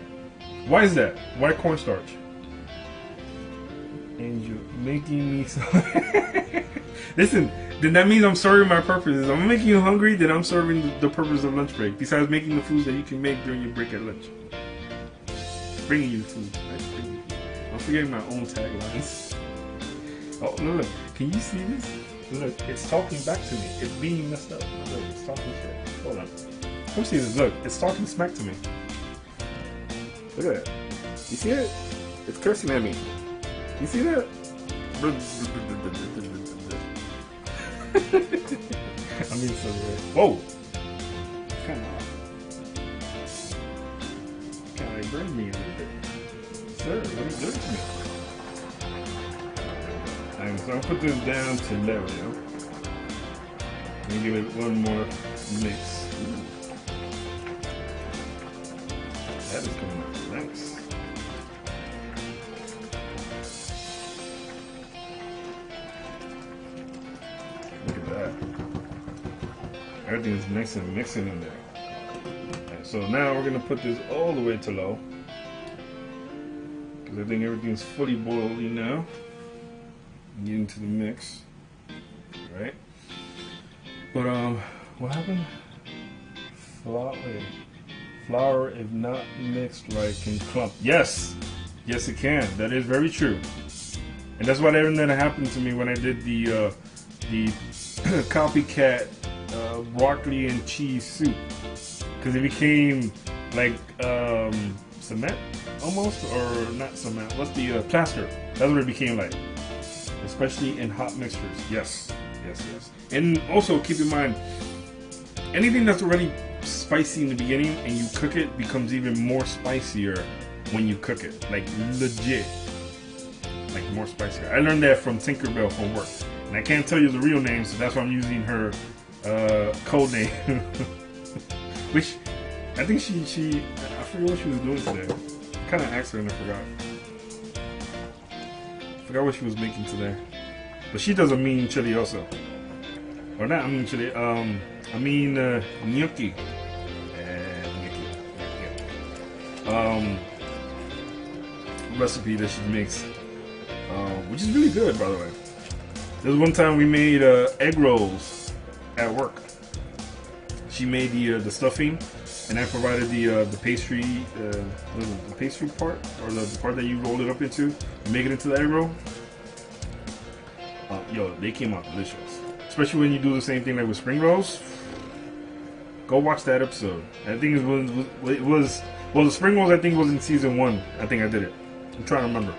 Why is that? Why cornstarch? And you're making me so. Listen, then that means I'm serving my purposes. I'm making you hungry, then I'm serving the purpose of lunch break. Besides making the foods that you can make during your break at lunch. Bringing you food. I'm forgetting my own taglines. Oh, look. Can you see this? Look, it's talking back to me. It's being messed up. Look, it's talking shit. Hold on. Come see this. Look, it's talking smack to me. Look at that. You see it? It's cursing at me. You see that? I mean, so weird. Whoa! Kind of burned me a little bit. Sir, what are you doing to me? And so I'll put this down to level. Let me give it one more mix. Ooh. That is coming out nice. Look at that. Everything's nice and mixing in there. And so now we're going to put this all the way to low. Because I think everything's fully boiled now. Get into the mix. Right? But, what happened? Flour, if not mixed right, can clump. Yes! Yes, it can. That is very true. And that's what everything that happened to me when I did the copycat broccoli and cheese soup, because it became like cement almost, or not cement, what's the plaster. That's what it became like, especially in hot mixtures. Yes. And also keep in mind, anything that's already spicy in the beginning and you cook it becomes even more spicier when you cook it, like legit, like more spicier. I learned that from Tinkerbell from work. And I can't tell you the real name, so that's why I'm using her code name. Which, I think she I forget what she was doing today. I kind of asked her and I forgot. I forgot what she was making today. But she does a mean chili also. Or not, I mean, gnocchi. Recipe that she makes, which is really good, by the way. There was one time we made egg rolls at work. She made the stuffing, and I provided the pastry, the pastry part, or the part that you roll it up into, and make it into the egg roll. Yo, they came out delicious. Especially when you do the same thing like with spring rolls. Go watch that episode. I think it was the spring rolls. I think was in season 1. I think I did it. I'm trying to remember.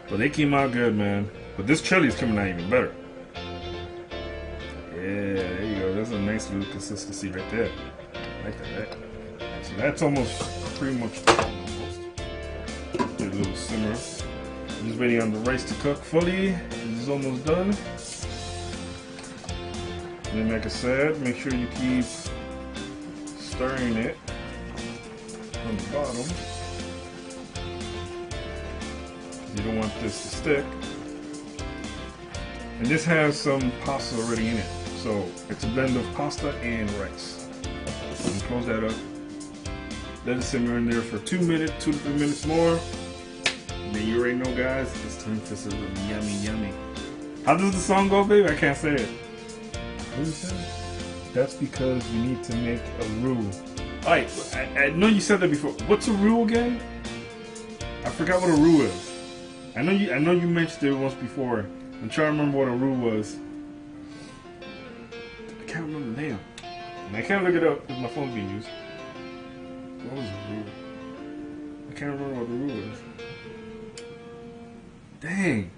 But they came out good, man. But this chili is coming out even better. Yeah, there you go. That's a nice little consistency right there. Like that, right? So that's almost pretty much almost. Get a little simmer. I'm just waiting on the rice to cook fully. This is almost done. And then, like I said, make sure you keep stirring it on the bottom. You don't want this to stick. And this has some pasta already in it. So it's a blend of pasta and rice. And close that up. Let it simmer in there for 2 minutes, 2 to 3 minutes more. And then you already know, guys, it's time for some yummy, yummy. How does the song go, baby? I can't say it. What did you say? That's because you need to make a roux. Alright, I know you said that before. What's a roux again? I forgot what a roux is. I know you mentioned it once before. I'm trying to remember what a roux was. I can't remember the name. And I can't look it up because my phone's being used. What was a roux? I can't remember what a roux is. Dang.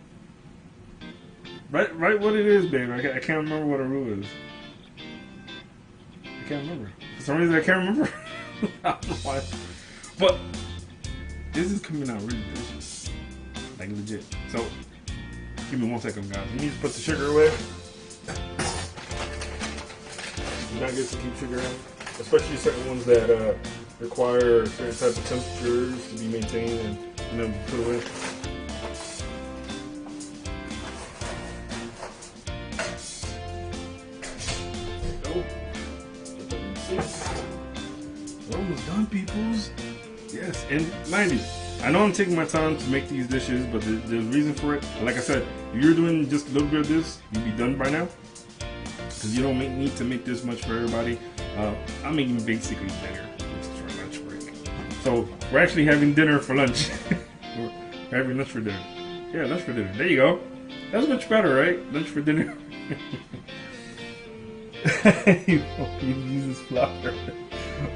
Right what it is, baby. I can't remember what a roux is. I can't remember. For some reason I can't remember. I don't know why. But this is coming out really delicious. Like legit. So give me 1 second, guys. You need to put the sugar away. It's not good to keep sugar out. Especially certain ones that require certain types of temperatures to be maintained and put away. We're almost done, peoples. Yes, and mind you, I know I'm taking my time to make these dishes, but there's a reason for it. Like I said, if you're doing just a little bit of this, you'd be done by now. Because you don't need to make this much for everybody. I'm making basically dinner. This is for lunch break. So we're actually having dinner for lunch. We're having lunch for dinner. Yeah, lunch for dinner. There you go. That's much better, right? Lunch for dinner. He uses flour.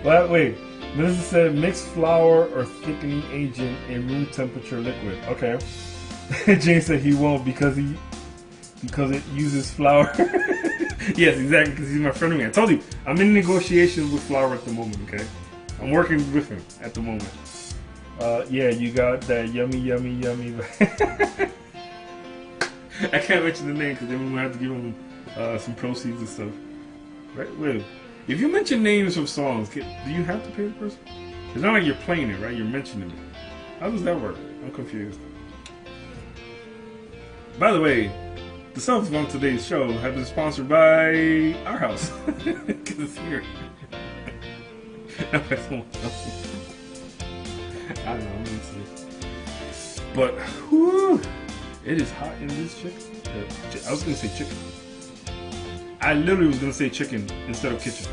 But wait, this said mix flour or thickening agent in room temperature liquid. Okay. James said he won't because it uses flour. Yes, exactly, because he's my friend of me. I told you, I'm in negotiations with flour at the moment, okay? I'm working with him at the moment. Yeah, you got that yummy. I can't mention the name because then we're going to have to give him some proceeds and stuff. Right? Wait, if you mention names of songs, do you have to pay the person? It's not like you're playing it, right? You're mentioning it. How does that work? I'm confused. By the way, the songs on today's show have been sponsored by our house. Because it's here. I don't know, I'm going to see. But, whew, it is hot in this chicken. I was going to say chicken. I literally was going to say chicken instead of kitchen.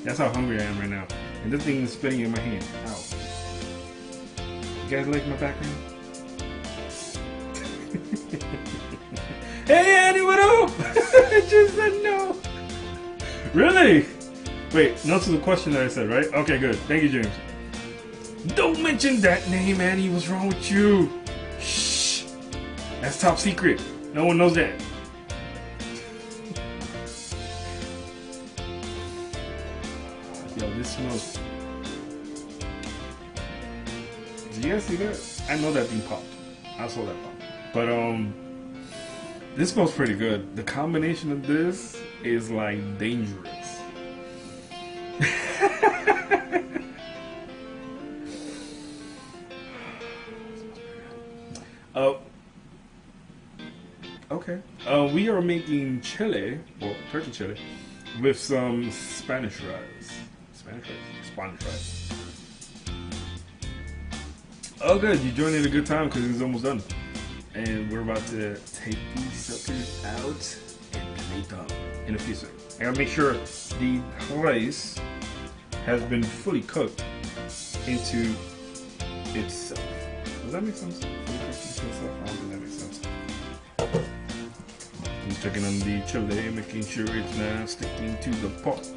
That's how hungry I am right now. And this thing is spinning in my hand. Ow. You guys like my background? Hey, Annie, what up? I just said no. Really? Wait, no to the question that I said, right? Okay, good. Thank you, James. Don't mention that name, Annie. What's wrong with you? Shh. That's top secret. No one knows that. Yo, this smells. Did you guys see that? I know that thing popped. I saw that pop. But this smells pretty good. The combination of this is like dangerous. Okay. We are making chili, well, turkey chili, with some Spanish rice. Spanish rice. Oh, good. You joined in a good time because it's almost done. And we're about to take these suckers out and plate them in a few seconds. I gotta make sure the rice has been fully cooked into itself. Does that make sense? Fully cooked into itself? I don't think that makes sense. Just checking on the chili, making sure it's not sticking to the pot.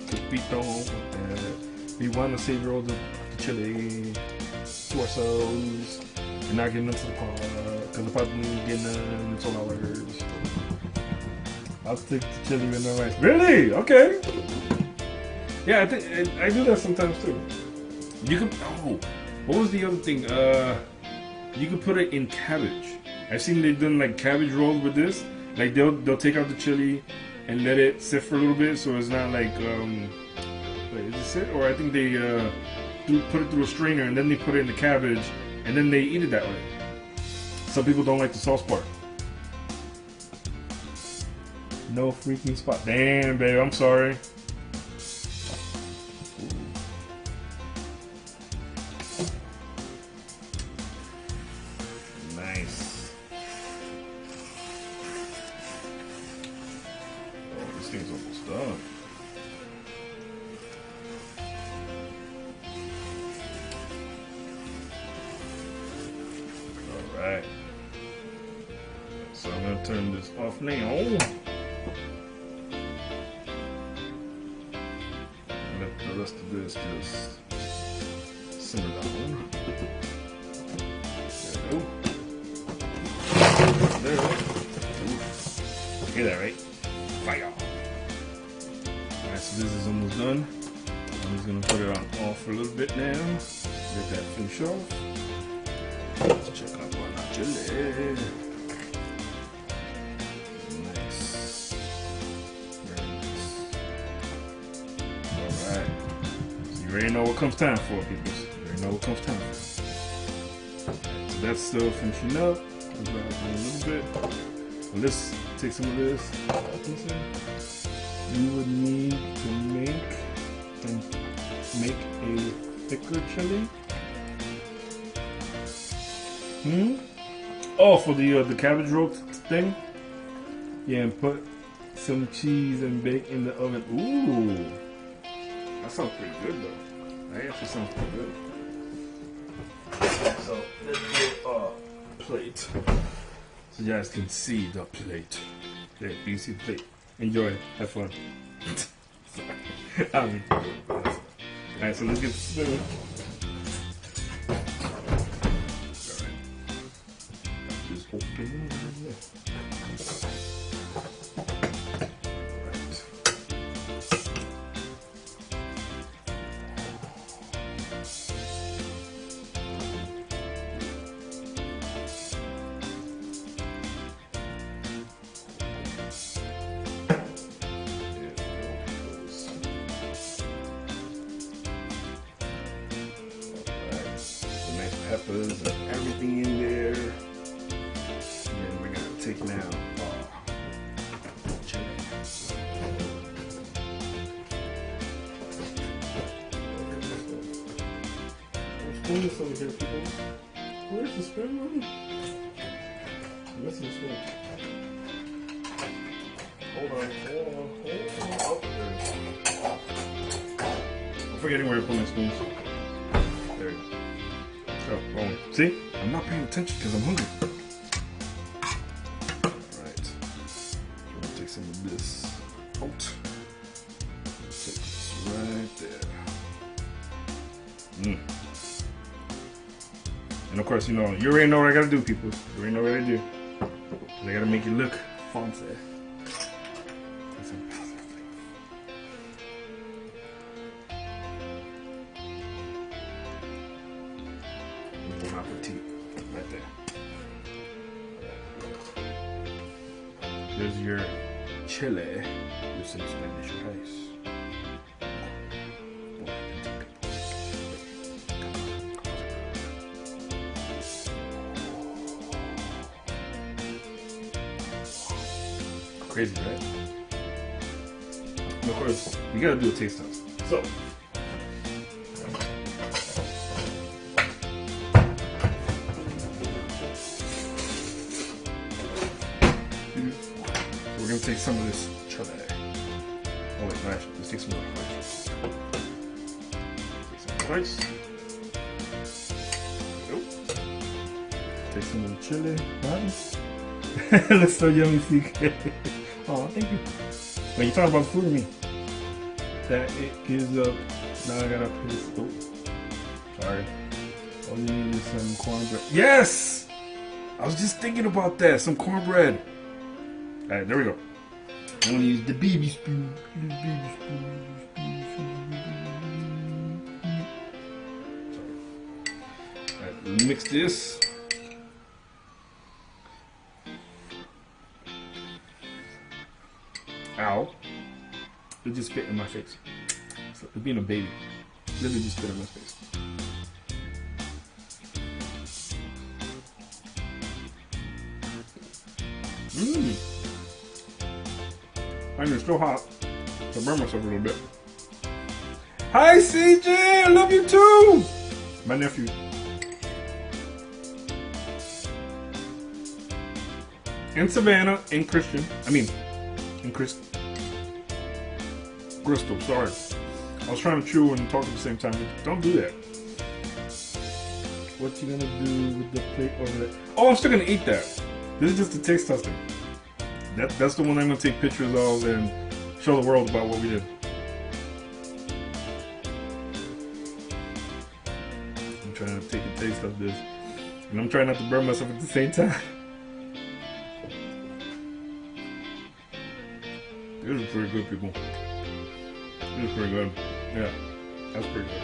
We want to savor all the chili to ourselves and not getting into the pot, because the pot is getting none, it's all ours. I'll stick to chili with no rice. Really? Okay. Yeah, I think I do that sometimes too. You can. Oh, what was the other thing? You can put it in cabbage. I've seen they've done like cabbage rolls with this. Like they'll take out the chili and let it sit for a little bit, so it's not like wait, is this it? Or I think they put it through a strainer and then they put it in the cabbage and then they eat it that way. Some people don't like the sauce part. No freaking spot. Damn, babe, I'm sorry. Nice. Oh, this thing's almost done. Alright. So I'm going to turn this off now. Let the rest of this just simmer down. There we go. Hear that, right? Fire. Alright, so this is almost done. I'm just going to put it on off for a little bit now. Get that finished off. Let's check out our chili. Nice. Very nice. Alright. So you already know what comes time for, people. You already know what comes time for. Alright, so that's still finishing up. A little bit. Well, let's take some of this. You would need to make a thicker chili. Oh, for the cabbage roast thing. Yeah, and put some cheese and bake in the oven. Ooh, that sounds pretty good though. That actually sounds pretty good. So let's get a plate so you guys can see the plate. There, you can see the plate. Enjoy. Have fun. Alright, so let's get started. Just open it. Peppers and everything in there. And then we're gonna take now chili. Spoon this over here, people. Where's the spoon, honey? Where's the spoon? Hold on. Oh, there it is. I'm forgetting where to put my spoons. There you go. Oh, wrong way. See? I'm not paying attention because I'm hungry. Alright. I'm going to take some of this out. Take this right there. And of course, you know, you already know what I gotta do, people. You already know what I do. I gotta make it look fancy. That's some positive flavor. Bon appetit. Right there. There's your chili with some Spanish rice. Crazy, right? And of course, we gotta do a taste test. So, we're gonna take some of this chili. Oh wait, no, actually, let's take some of the rice. Take some of the rice. Nope. Take some of the chili. Right? Looks so yummy, CK. Oh, thank you. When you talk about food to me, that it gives up. Now I gotta put this. Oh, sorry. All you need is some cornbread. Yes! I was just thinking about that. Some cornbread. Alright, there we go. I'm gonna use the baby spoon. Alright, mix this. Ow. It just spit in my face. It's like being a baby. Literally just spit in my face. Mmm. And it's still hot. So I burn myself a little bit. Hi CJ! I love you too! My nephew. And Savannah and Christian. And Crystal, sorry. I was trying to chew and talk at the same time. Don't do that. What you gonna do with the plate over there? Oh, I'm still gonna eat that. This is just a taste testing. That's the one I'm gonna take pictures of and show the world about what we did. I'm trying to take a taste of this. And I'm trying not to burn myself at the same time. This is pretty good, people. This is pretty good. Yeah, that's pretty good.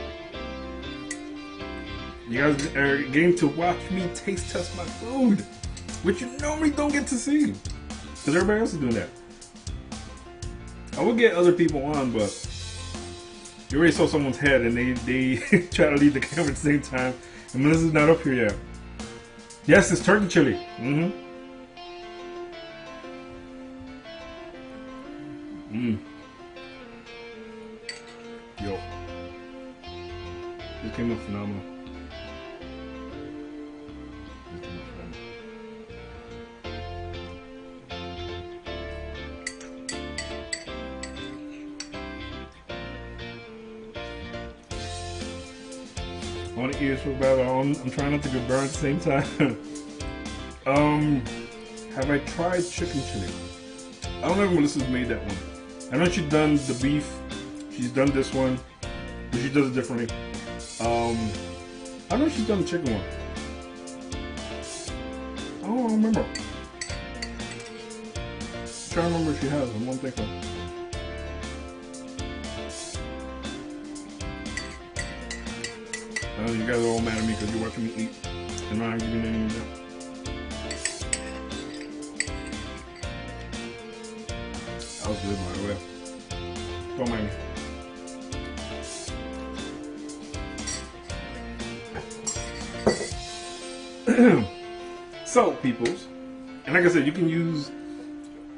You guys are getting to watch me taste test my food, which you normally don't get to see, because everybody else is doing that. I will get other people on, but you already saw someone's head and they try to leave the camera at the same time, and Melissa's not up here yet. Yes, it's turkey chili. Mm-hmm. Yo. This came out phenomenal. I want to eat this so bad, I'm trying not to get burned at the same time. Have I tried chicken chili? I don't know if Melissa's made that one. I know she's done the beef, she's done this one, but she does it differently. I know she's done the chicken one. I don't remember. I'm trying to remember if she has. I won't think of. I know you guys are all mad at me because you're watching me eat and I'm not giving any of that. That was good, by the way. Don't mind me. So, peoples, and like I said, you can use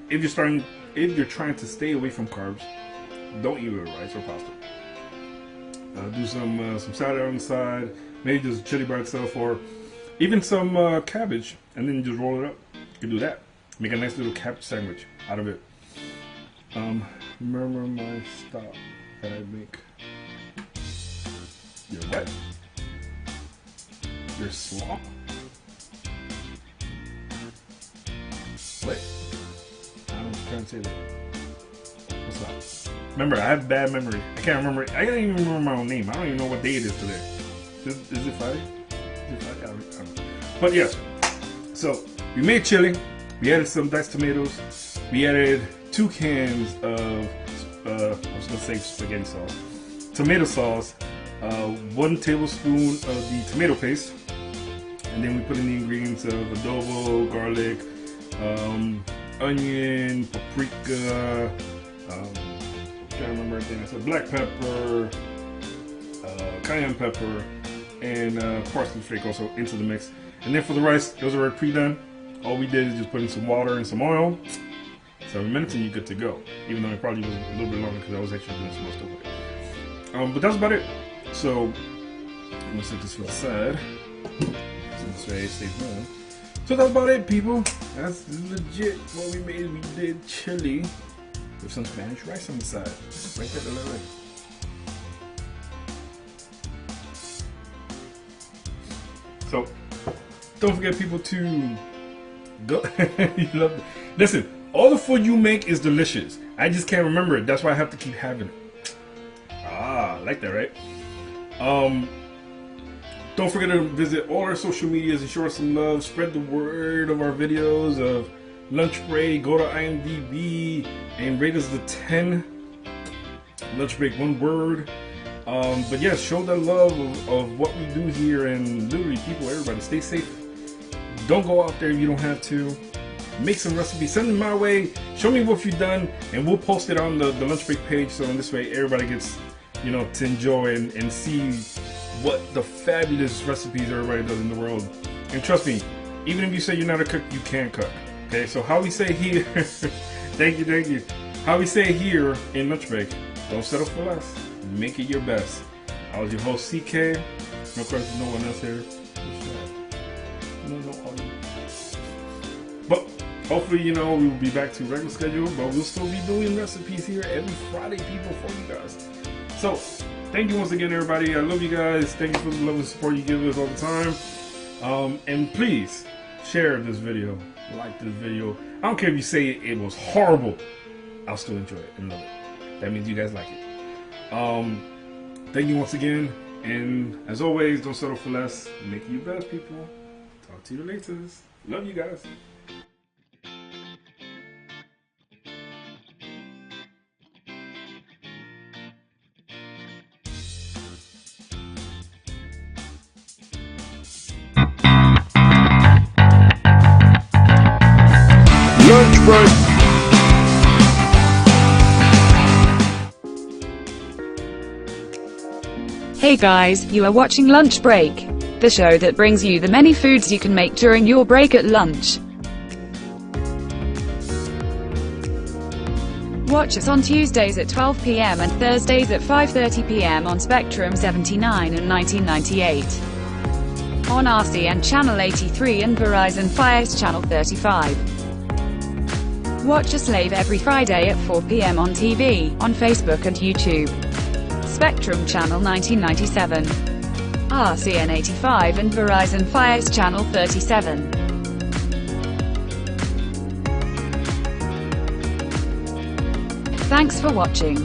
if you're trying to stay away from carbs. Don't eat with rice or pasta. Do some salad on the side, maybe just chili by itself, or even some cabbage, and then just roll it up. You can do that. Make a nice little cabbage sandwich out of it. Remember my stop that I make. You're what? You're slop? Wait. I'm trying to say that. What's up? Remember, I have bad memory. I can't remember. I don't even remember my own name. I don't even know what day it is today. Is it Friday? Is it Friday? I don't know. But yes. So, we made chili. We added some diced tomatoes. We added 2 cans of, I was going to say spaghetti sauce. Tomato sauce. 1 tablespoon of the tomato paste. And then we put in the ingredients of adobo, garlic, onion, paprika, I'm trying to remember everything I said, black pepper, cayenne pepper, and parsley flake also into the mix. And then for the rice, it was already pre-done. All we did is just put in some water and some oil, 7 minutes and you're good to go. Even though it probably was a little bit longer because I was actually doing some more stuff with it. But that's about it. So I'm gonna set this to the side. This way, stay warm. So that's about it, people. That's legit what we made. We did chili with some Spanish rice on the side. Right there, the little rice. So don't forget, people, to go. You love it. Listen, all the food you make is delicious. I just can't remember it. That's why I have to keep having it. Ah, I like that, right? Don't forget to visit all our social medias and show us some love. Spread the word of our videos of Lunch Break. Go to IMDb and rate us the 10. Lunch Break, one word. But yeah, show the love of what we do here, and literally, people, everybody, stay safe. Don't go out there if you don't have to. Make some recipes, send them my way. Show me what you've done, and we'll post it on the Lunch Break page. So in this way, everybody gets, you know, to enjoy and see what the fabulous recipes everybody does in the world. And trust me, even if you say you're not a cook, you can cook. Okay, so how we say here, thank you. How we say here in Lunch Break, don't settle for less. Make it your best. I was your host, CK. No, of course, there's no one else here. No audio. But hopefully, you know, we will be back to regular schedule, but we'll still be doing recipes here every Friday, people, for you guys. So, thank you once again, everybody. I love you guys. Thank you for the love and support you give us all the time. And please share this video, like this video. I don't care if you say it was horrible. I'll still enjoy it and love it. That means you guys like it. Thank you once again. And as always, don't settle for less. Make it your best, people. Talk to you later. Love you guys. Lunch break. Hey guys, you are watching Lunch Break, the show that brings you the many foods you can make during your break at lunch. Watch us on Tuesdays at 12 p.m. and Thursdays at 5:30 p.m. on Spectrum 79 and 1998. On RCN Channel 83 and Verizon Fios Channel 35. Watch us live every Friday at 4 p.m. on TV, on Facebook and YouTube. Spectrum Channel 1997, RCN 85 and Verizon Fios Channel 37. Thanks for watching.